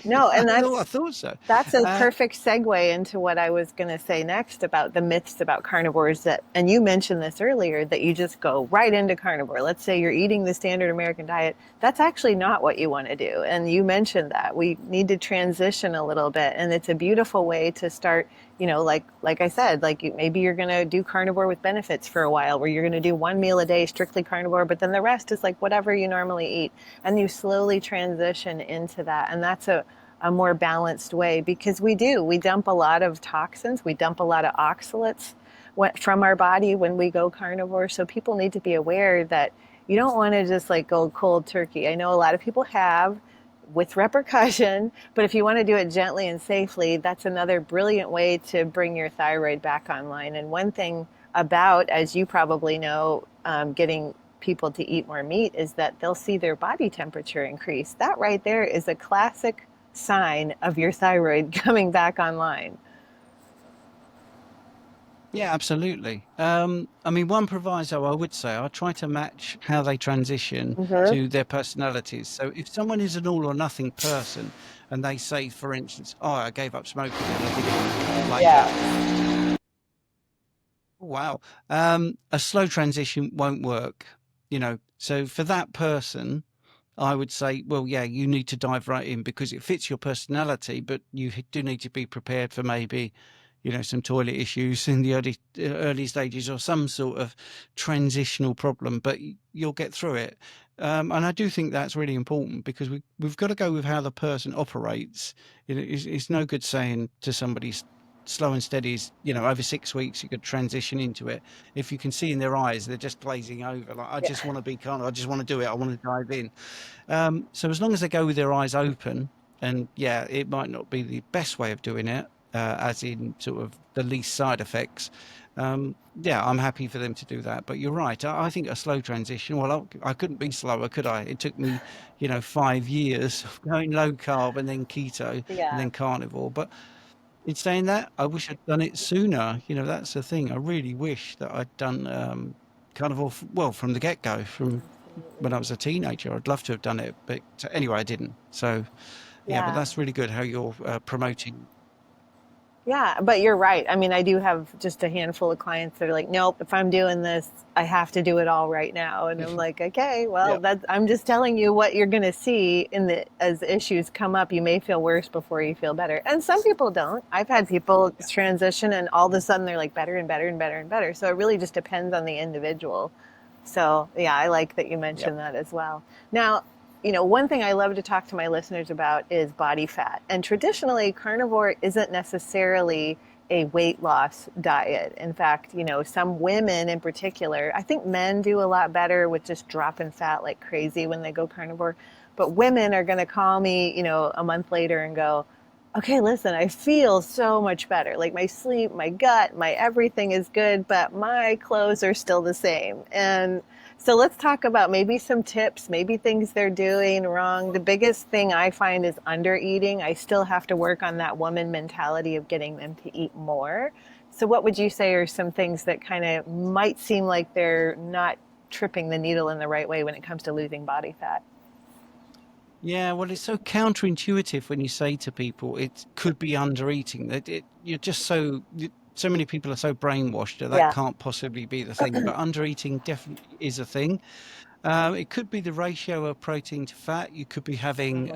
No, and I that's thought so. That's a Uh, perfect segue into what I was going to say next about the myths about carnivores and you mentioned this earlier, that you just go right into carnivore. Let's say you're eating the standard American diet. That's actually not what you want to do. And you mentioned that we need to transition a little bit. And it's a beautiful way to start, like I said, maybe you're going to do carnivore with benefits for a while where you're going to do one meal a day, strictly carnivore, but then the rest is like whatever you normally eat. And you slowly transition into that. And that's a more balanced way because we dump a lot of toxins, we dump a lot of oxalates from our body when we go carnivore. So people need to be aware that you don't want to just like go cold turkey. I know a lot of people have with repercussion, but if you want to do it gently and safely, that's another brilliant way to bring your thyroid back online. And one thing about, as you probably know, getting people to eat more meat is that they'll see their body temperature increase. That right there is a classic sign of your thyroid coming back online. Yeah, absolutely. I mean, one proviso I would say, I try to match how they transition Mm-hmm. to their personalities. So if someone is an all or nothing person and they say, for instance, oh, I gave up smoking and I did it like that. Yeah. Wow. A slow transition won't work, So for that person, I would say, well, yeah, you need to dive right in because it fits your personality, but you do need to be prepared for maybe some toilet issues in the early stages or some sort of transitional problem, but you'll get through it. And I do think that's really important, because we've got to go with how the person operates. It's no good saying to somebody slow and steady is, over 6 weeks you could transition into it. If you can see in their eyes, they're just glazing over. Like, I just want to be I just want to do it. I want to dive in. So as long as they go with their eyes open, and yeah, it might not be the best way of doing it, as in sort of the least side effects. Yeah, I'm happy for them to do that. But you're right. I think a slow transition, well, I couldn't be slower, could I? It took me, 5 years of going low carb and then keto and Yeah. then carnivore. But in saying that, I wish I'd done it sooner. That's the thing. I really wish that I'd done carnivore, from the get-go, from when I was a teenager. I'd love to have done it. But anyway, I didn't. So, yeah, but Yeah. that's really good how you're promoting. Yeah, but you're right. I mean, I do have just a handful of clients that are like, nope, if I'm doing this, I have to do it all right now. And I'm like, okay, well, Yeah. I'm just telling you what you're going to see as issues come up. You may feel worse before you feel better. And some people don't. I've had people transition and all of a sudden they're like better and better and better and better. So it really just depends on the individual. So yeah, I like that you mentioned that as well. Now, one thing I love to talk to my listeners about is body fat. And traditionally, carnivore isn't necessarily a weight loss diet. In fact, some women in particular, I think men do a lot better with just dropping fat like crazy when they go carnivore. But women are going to call me, a month later and go, okay, listen, I feel so much better. Like my sleep, my gut, my everything is good, but my clothes are still the same. And so let's talk about maybe some tips, maybe things they're doing wrong. The biggest thing I find is under eating. I still have to work on that woman mentality of getting them to eat more. So what would you say are some things that kind of might seem like they're not tripping the needle in the right way when it comes to losing body fat? Yeah, well, it's so counterintuitive when you say to people it could be under eating. You're just so many people are so brainwashed that Yeah. can't possibly be the thing. But under eating definitely is a thing. It could be the ratio of protein to fat. You could be having,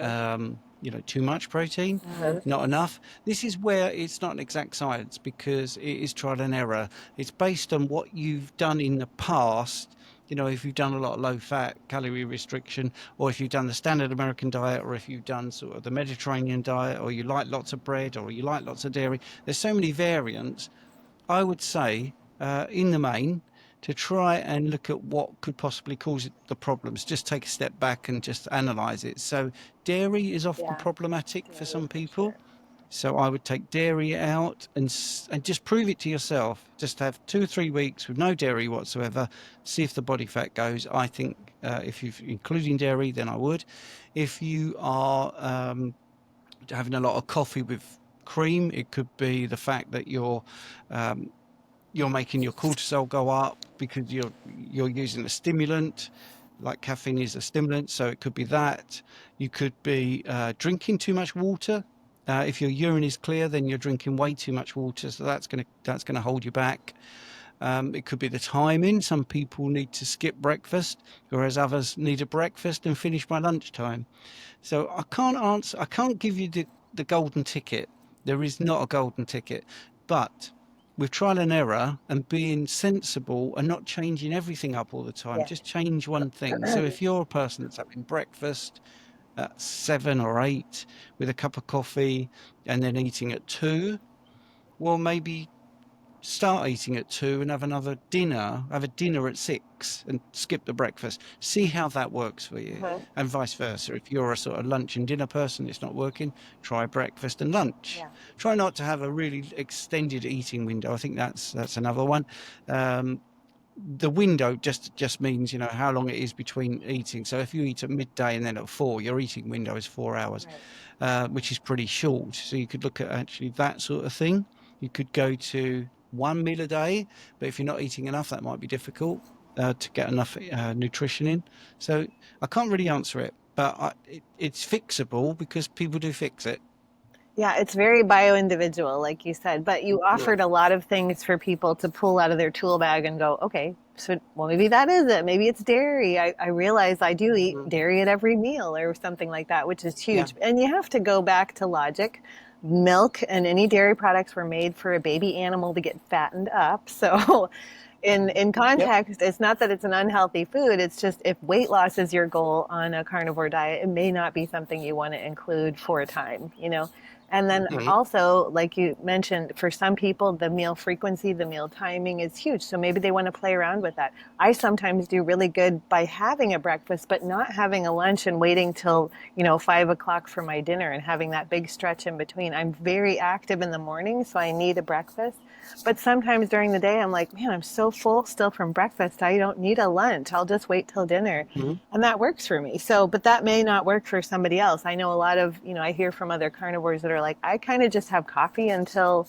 too much protein, not enough. This is where it's not an exact science, because it is trial and error. It's based on what you've done in the past. If you've done a lot of low fat calorie restriction, or if you've done the standard American diet, or if you've done sort of the Mediterranean diet, or you like lots of bread, or you like lots of dairy. There's so many variants. I would say, in the main, to try and look at what could possibly cause the problems. Just take a step back and just analyze it. So dairy is often Yeah. problematic for Dairy some for sure. people. So I would take dairy out and just prove it to yourself. Just have 2 or 3 weeks with no dairy whatsoever. See if the body fat goes. I think if you're including dairy, then I would. If you are having a lot of coffee with cream, it could be the fact that um, you're making your cortisol go up because you're using a stimulant, like caffeine is a stimulant. So it could be that. You could be drinking too much water. If your urine is clear, then you're drinking way too much water, so that's gonna hold you back. It could be the timing. Some people need to skip breakfast, whereas others need a breakfast and finish by lunchtime. So I can't give you the golden ticket. There is not a golden ticket, but with trial and error and being sensible and not changing everything up all the time, Yeah. just change one thing. So if you're a person that's having breakfast at 7 or 8 with a cup of coffee and then eating at 2, well, maybe start eating at 2 and have a dinner at 6 and skip the breakfast. See how that works for you. Uh-huh. And vice versa. If you're a sort of lunch and dinner person, it's not working, try breakfast and lunch. Yeah. Try not to have a really extended eating window. I think that's another one. The window just means, how long it is between eating. So if you eat at midday and then at 4, your eating window is 4 hours, Right. which is pretty short. So you could look at actually that sort of thing. You could go to 1 meal a day, but if you're not eating enough, that might be difficult to get enough nutrition in. So I can't really answer it, but it's fixable because people do fix it. Yeah, it's very bio individual, like you said, but you Yeah. offered a lot of things for people to pull out of their tool bag and go, okay, so well, maybe that is it. Maybe it's dairy. I realize I do eat Mhm. dairy at every meal or something like that, which is Yeah. huge. And you have to go back to logic. milk and any dairy products were made for a baby animal to get fattened up. So in Yep. context, it's not that it's an unhealthy food. It's just if weight loss is your goal on a carnivore diet, it may not be something you want to include for a time, you know? And then Mhm. also, like you mentioned, for some people, the meal frequency, the meal timing is huge. So maybe they want to play around with that. I sometimes do really good by having a breakfast, but not having a lunch and waiting till, 5 o'clock for my dinner and having that big stretch in between. I'm very active in the morning, so I need a breakfast. But sometimes during the day, I'm like, man, I'm so full still from breakfast. I don't need a lunch. I'll just wait till dinner. Mhm. And that works for me. So, but that may not work for somebody else. I know a lot of, I hear from other carnivores that are like, I kind of just have coffee until,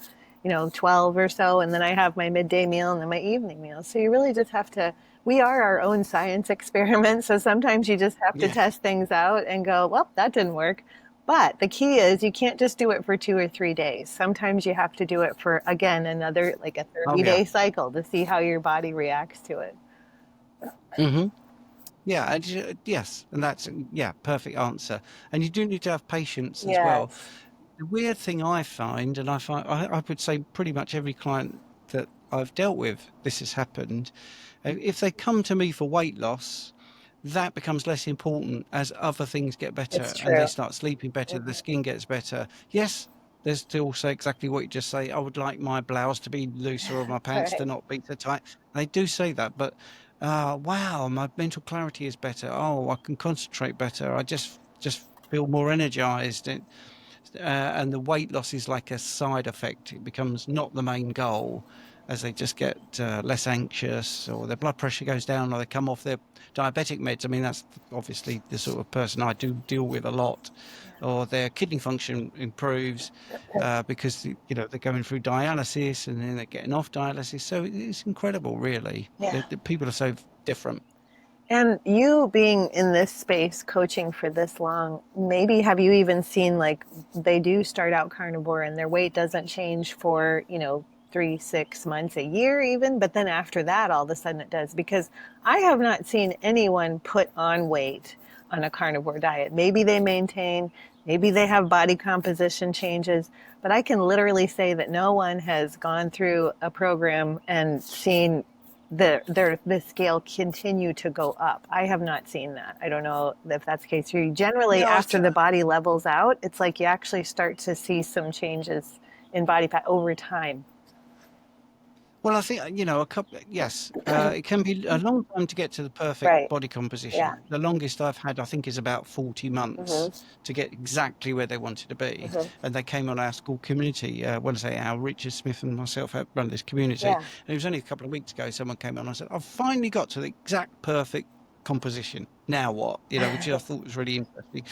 12 or so. And then I have my midday meal and then my evening meal. So you really just have to, we are our own science experiment. So sometimes you just have to Yeah. test things out and go, well, that didn't work. But the key is you can't just do it for 2 or 3 days. Sometimes you have to do it for, again, another like a Oh 30 yeah. day cycle to see how your body reacts to it. Hmm. Yeah, yes, and that's yeah, perfect answer. And you do need to have patience as well. Yes. The weird thing I find, and I would say pretty much every client that I've dealt with, this has happened. If they come to me for weight loss, that becomes less important as other things get better It's and they true. start sleeping better, the Mhm. skin gets better. Yes, there's still say exactly what you just say. I would like my blouse to be looser or my pants to Right. not be so tight. They do say that, but wow, my mental clarity is better. Oh, I can concentrate better. I just feel more energized. And the weight loss is like a side effect. It becomes not the main goal as they just get less anxious or their blood pressure goes down or they come off their diabetic meds. I mean, that's obviously the sort of person I do deal with a lot. Or their kidney function improves because they're going through dialysis and then they're getting off dialysis. So it's incredible, really. Yeah. The people are so different. And you being in this space coaching for this long, maybe have you even seen like they do start out carnivore and their weight doesn't change for, 3, 6 months, a year even, but then after that, all of a sudden it does. Because I have not seen anyone put on weight on a carnivore diet. Maybe they maintain, maybe they have body composition changes, but I can literally say that no one has gone through a program and seen the scale continue to go up. I have not seen that. I don't know if that's the case. You generally, No, after the body levels out, it's like you actually start to see some changes in body fat over time. well, I think, a couple, yes, it can be a long time to get to the perfect Right. body Yeah. composition. The longest I've had, I think, is about 40 months Mm-hmm. to get exactly where they wanted to be. Mm-hmm. And they came on our school community. When I say our, Richard Smith and myself have run this community. Yeah. And it was only a couple of weeks ago, someone came on and said, I've finally got to the exact perfect composition. Now what? Which I thought was really interesting.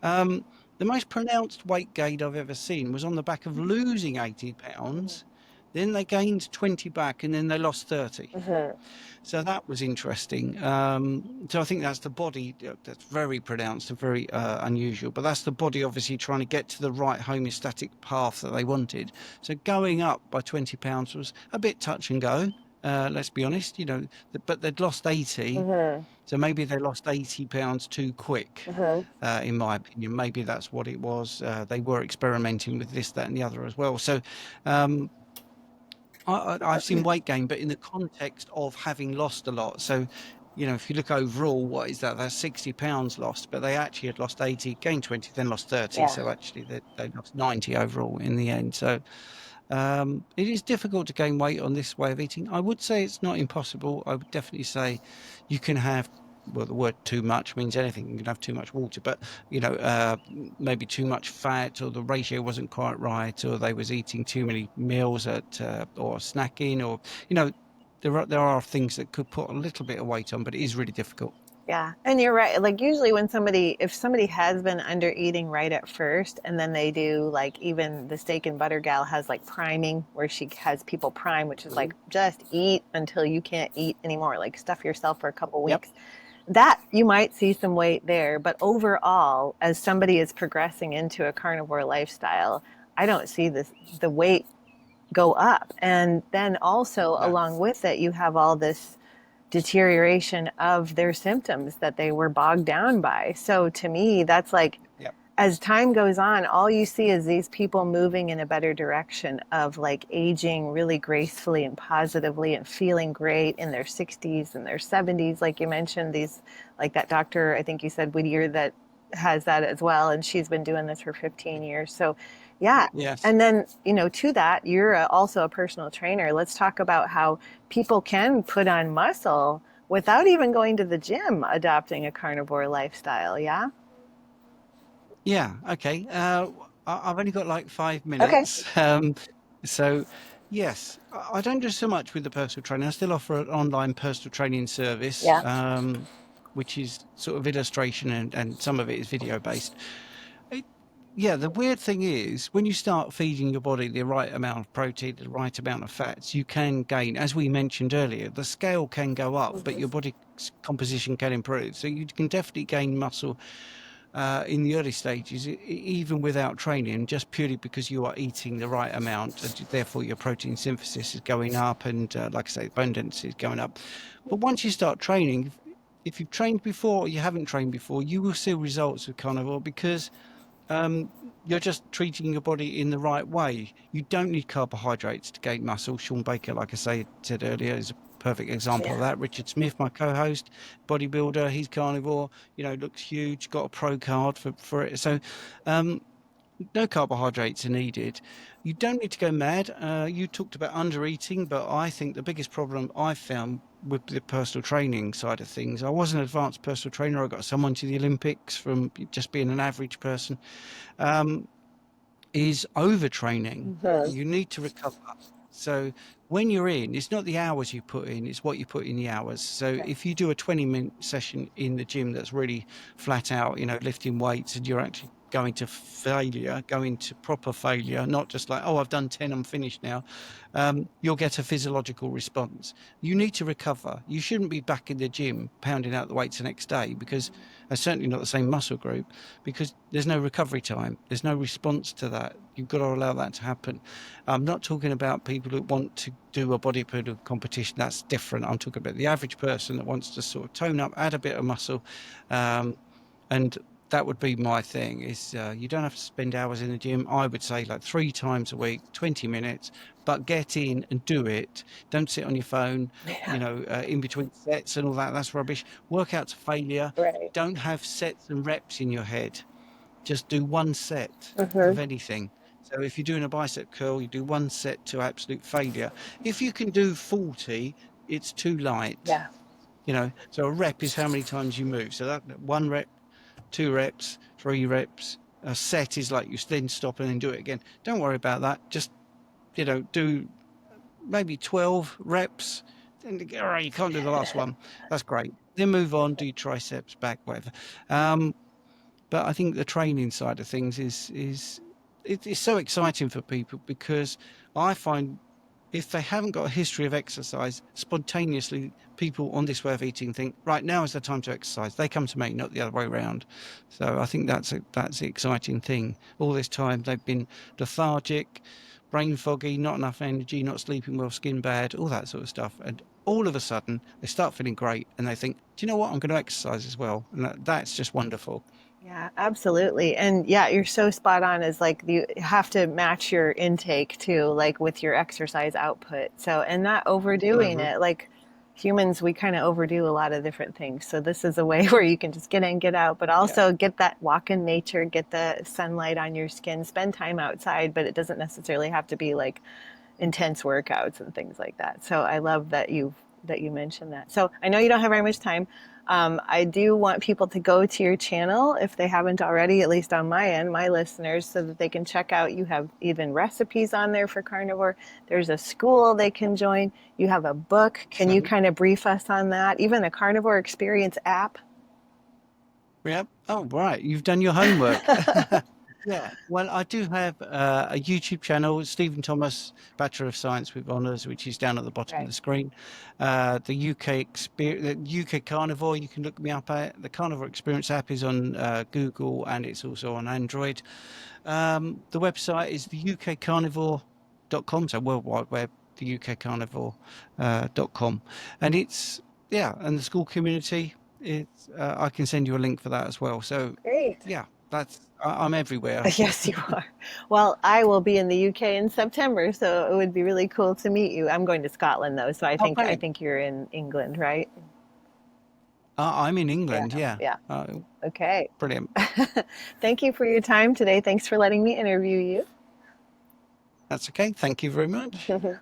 Um, the most pronounced weight gain I've ever seen was on the back of losing 80 pounds. Then they gained 20 back and then they lost 30. Mm-hmm. So that was interesting. So I think that's the body that's very pronounced and very unusual. But that's the body obviously trying to get to the right homeostatic path that they wanted. So going up by 20 pounds was a bit touch and go. Let's be honest, but they'd lost 80. Mm-hmm. So maybe they lost 80 pounds too quick, Mm-hmm. in my opinion. Maybe that's what it was. They were experimenting with this, that, and the other as well. So um, I've seen weight gain, but in the context of having lost a lot. So, if you look overall, what is that? That's 60 pounds lost, but they actually had lost 80, gained 20, then lost 30. Yeah. So actually they lost 90 overall in the end. So it is difficult to gain weight on this way of eating. I would say it's not impossible. I would definitely say you can have, well, the word too much means anything. You can have too much water, but maybe too much fat, or the ratio wasn't quite right, or they was eating too many meals or snacking, or there are things that could put a little bit of weight on, but it is really difficult. Yeah, and you're right. Like usually if somebody has been under eating right at first, and then they do like even the steak and butter gal has like priming where she has people prime, which is like Mhm. just eat until you can't eat anymore, like stuff yourself for a couple Yep. weeks. That you might see some weight there, but overall, as somebody is progressing into a carnivore lifestyle, I don't see the weight go up. And then also No. along with it, you have all this deterioration of their symptoms that they were bogged down by. So to me, that's like Yep. as time goes on, all you see is these people moving in a better direction of like aging really gracefully and positively and feeling great in their 60s and their 70s. Like you mentioned, these, like that doctor, I think you said Whittier, that has that as well. And she's been doing this for 15 years. So, yeah. Yes. And then, to that, you're also a personal trainer. Let's talk about how people can put on muscle without even going to the gym, adopting a carnivore lifestyle. Yeah. Yeah. Okay. I've only got like 5 Okay. minutes. So yes, I don't do so much with the personal training. I still offer an online personal training service, Yeah. which is sort of illustration and some of it is video based. Yeah, the weird thing is when you start feeding your body the right amount of protein, the right amount of fats, you can gain, as we mentioned earlier, the scale can go up, but your body composition can improve. So you can definitely gain muscle in the early stages, even without training, just purely because you are eating the right amount, and therefore your protein synthesis is going up, and like I say, bone density is going up. But once you start training, if you've trained before or you haven't trained before, you will see results with carnivore because you're just treating your body in the right way. You don't need carbohydrates to gain muscle. Sean Baker, like I said earlier, is a perfect example of that. Richard Smith, my co-host, bodybuilder, he's carnivore, looks huge, got a pro card for it. So no carbohydrates are needed. You don't need to go mad. You talked about under eating, but I think the biggest problem I've found with the personal training side of things, I was an advanced personal trainer. I got someone to the Olympics from just being an average person, is overtraining. You need to recover. So when you're in, it's not the hours you put in, it's what you put in the hours. So if you do a 20-minute session in the gym that's really flat out, lifting weights, and you're actually going to failure, going to proper failure, not just like, oh, I've done 10, I'm finished now, you'll get a physiological response. You need to recover. You shouldn't be back in the gym pounding out the weights the next day, because it's certainly not the same muscle group, because there's no recovery time. There's no response to that. You've got to allow that to happen. I'm not talking about people who want to do a bodybuilding competition. That's different. I'm talking about the average person that wants to sort of tone up, add a bit of muscle, and that would be my thing. Is you don't have to spend hours in the gym. I would say like 3 times a week, 20 minutes, but get in and do it. Don't sit on your phone, in between sets and all that. That's rubbish. Work out to failure. Right. Don't have sets and reps in your head. Just do one set of anything. So if you're doing a bicep curl, you do one set to absolute failure. If you can do 40, it's too light. Yeah. So a rep is how many times you move. So that 1 rep, 2 reps, 3 reps. A set is like you then stop and then do it again. Don't worry about that. Just, do maybe 12 reps. Then, all right, you can't do the last one. That's great. Then move on, do triceps, back, whatever. But I think the training side of things is so exciting for people, because I find if they haven't got a history of exercise, spontaneously people on this way of eating think, right, now is the time to exercise. They come to me, not the other way around. So I think that's the exciting thing. All this time they've been lethargic, brain foggy, not enough energy, not sleeping well, skin bad, all that sort of stuff. And all of a sudden they start feeling great and they think, do you know what? I'm going to exercise as well. And that's just wonderful. Yeah, absolutely. And yeah, you're so spot on, is like you have to match your intake too, like with your exercise output. So, and not overdoing Mhm. it. Like humans, we kind of overdo a lot of different things. So this is a way where you can just get in, get out, but Yeah. also get that walk in nature, get the sunlight on your skin, spend time outside, but it doesn't necessarily have to be like intense workouts and things like that. So I love that you mentioned that. So I know you don't have very much time. I do want people to go to your channel if they haven't already, at least on my end, my listeners, so that they can check out. You have even recipes on there for carnivore. There's a school they can join. You have a book. Can you kind of brief us on that? Even a carnivore experience app? Yep. Oh, right. You've done your homework. Yeah. Well, I do have a YouTube channel, Stephen Thomas, Bachelor of Science with Honours, which is down at the bottom of Right. the screen. The the UK Carnivore, you can look me up at. The Carnivore Experience app is on Google, and it's also on Android. The website is the ukcarnivore.com, so World Wide Web, the ukcarnivore.com. And and the school community, I can send you a link for that as well. So, Great. yeah, I'm everywhere. Yes, you are. Well, I will be in the UK in September, so it would be really cool to meet you. I'm going to Scotland though, so I Oh, think I brilliant. think you're in England, right? I'm in Yeah, England. Yeah. yeah. Uh, Okay. Brilliant. Thank you for your time today. Thanks for letting me interview That's okay. Thank you very much. you.